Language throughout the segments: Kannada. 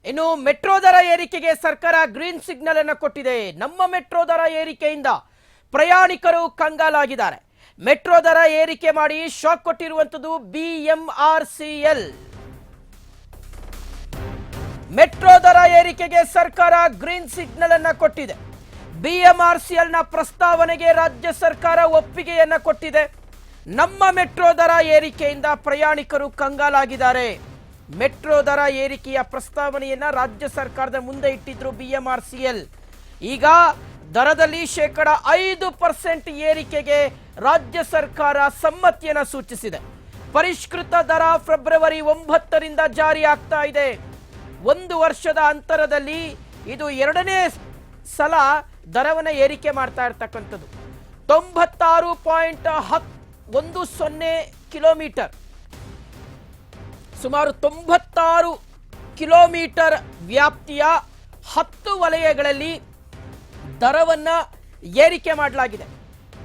ಇನ್ನು ಮೆಟ್ರೋ ದರ ಏರಿಕೆಗೆ ಸರ್ಕಾರ ಗ್ರೀನ್ ಸಿಗ್ನಲ್ ಅನ್ನು ಕೊಟ್ಟಿದೆ. ನಮ್ಮ ಮೆಟ್ರೋ ದರ ಏರಿಕೆಯಿಂದ ಪ್ರಯಾಣಿಕರು ಕಂಗಾಲಾಗಿದ್ದಾರೆ. ಮೆಟ್ರೋ ದರ ಏರಿಕೆ ಮಾಡಿ ಶಾಕ್ ಕೊಟ್ಟಿರುವಂತದ್ದು BMRCL. ಮೆಟ್ರೋ ದರ ಏರಿಕೆಗೆ ಸರ್ಕಾರ ಗ್ರೀನ್ ಸಿಗ್ನಲ್ ಅನ್ನು ಕೊಟ್ಟಿದೆ. BMRCL ನ ಪ್ರಸ್ತಾವನೆಗೆ ರಾಜ್ಯ ಸರ್ಕಾರ ಒಪ್ಪಿಗೆಯನ್ನ ಕೊಟ್ಟಿದೆ. ನಮ್ಮ ಮೆಟ್ರೋ ದರ ಏರಿಕೆಯಿಂದ ಪ್ರಯಾಣಿಕರು ಕಂಗಾಲಾಗಿದ್ದಾರೆ. ಮೆಟ್ರೋ ದರ ಏರಿಕೆಯ ಪ್ರಸ್ತಾವನೆಯನ್ನ ರಾಜ್ಯ ಸರ್ಕಾರದ ಮುಂದೆ ಇಟ್ಟಿದ್ರು BMRCL. ಈಗ ದರದಲ್ಲಿ 5% ಏರಿಕೆಗೆ ರಾಜ್ಯ ಸರ್ಕಾರ ಸಮ್ಮತಿಯನ್ನು ಸೂಚಿಸಿದೆ. ಪರಿಷ್ಕೃತ ದರ ಫೆಬ್ರವರಿ 9ರಿಂದ ಜಾರಿ ಆಗ್ತಾ ಇದೆ. 1 ವರ್ಷದ ಅಂತರದಲ್ಲಿ ಇದು 2ನೇ ಸಲ ದರವನ್ನು ಏರಿಕೆ ಮಾಡ್ತಾ ಇರ್ತಕ್ಕಂಥದ್ದು. 96.10 ಕಿಲೋಮೀಟರ್, ಸುಮಾರು 96 ಕಿಲೋಮೀಟರ್ ವ್ಯಾಪ್ತಿಯ 10 ವಲಯಗಳಲ್ಲಿ ದರವನ್ನು ಏರಿಕೆ ಮಾಡಲಾಗಿದೆ.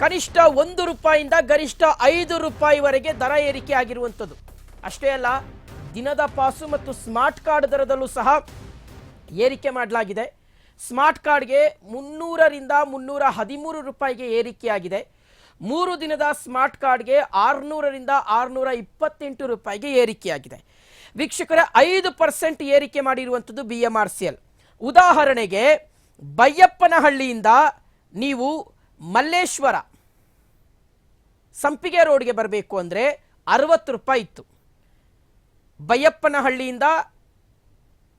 ಕನಿಷ್ಠ 1 ರೂಪಾಯಿಯಿಂದ ಗರಿಷ್ಠ 5 ರೂಪಾಯಿವರೆಗೆ ದರ ಏರಿಕೆ ಆಗಿರುವಂಥದ್ದು. ಅಷ್ಟೇ ಅಲ್ಲ, ದಿನದ ಪಾಸು ಮತ್ತು ಸ್ಮಾರ್ಟ್ ಕಾರ್ಡ್ ದರದಲ್ಲೂ ಸಹ ಏರಿಕೆ ಮಾಡಲಾಗಿದೆ. ಸ್ಮಾರ್ಟ್ ಕಾರ್ಡ್ಗೆ 300ರಿಂದ 313 ರೂಪಾಯಿಗೆ ಏರಿಕೆಯಾಗಿದೆ. 3 ದಿನದ ಸ್ಮಾರ್ಟ್ ಕಾರ್ಡ್ಗೆ 600ರಿಂದ 628 ರೂಪಾಯಿಗೆ ಏರಿಕೆಯಾಗಿದೆ. ವೀಕ್ಷಕರೇ, 5% ಏರಿಕೆ ಮಾಡಿರುವಂಥದ್ದು BMRCL. ಉದಾಹರಣೆಗೆ ಬೈಯಪ್ಪನಹಳ್ಳಿಯಿಂದ ನೀವು ಮಲ್ಲೇಶ್ವರ ಸಂಪಿಗೆ ರೋಡ್ಗೆ ಬರಬೇಕು ಅಂದರೆ 60 ರೂಪಾಯಿ ಇತ್ತು. ಬೈಯಪ್ಪನಹಳ್ಳಿಯಿಂದ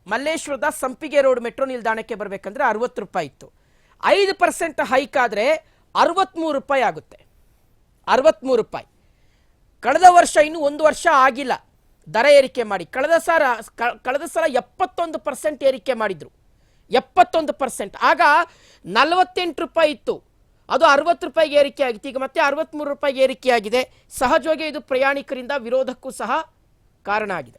ಮಲ್ಲೇಶ್ವರದ ಸಂಪಿಗೆ ರೋಡ್ ಮೆಟ್ರೋ ನಿಲ್ದಾಣಕ್ಕೆ ಬರಬೇಕಂದ್ರೆ 60 ರೂಪಾಯಿ ಇತ್ತು. 5% ಹೈಕ್ ಆದರೆ 63 ರೂಪಾಯಿ ಆಗುತ್ತೆ. 63 ರೂಪಾಯಿ. ಕಳೆದ ವರ್ಷ ಇನ್ನೂ 1 ವರ್ಷ ಆಗಿಲ್ಲ ದರ ಏರಿಕೆ ಮಾಡಿ. ಕಳೆದ ಸಲ 71% ಏರಿಕೆ ಮಾಡಿದ್ರು. 71%. ಆಗ 48 ರೂಪಾಯಿ ಇತ್ತು, ಅದು 60 ರೂಪಾಯಿಗೆ ಏರಿಕೆ ಆಗಿತ್ತು. ಈಗ ಮತ್ತೆ 63 ರೂಪಾಯಿಗೆ ಏರಿಕೆ ಆಗಿದೆ. ಸಹಜವಾಗಿ ಇದು ಪ್ರಯಾಣಿಕರಿಂದ ವಿರೋಧಕ್ಕೂ ಸಹ ಕಾರಣ ಆಗಿದೆ.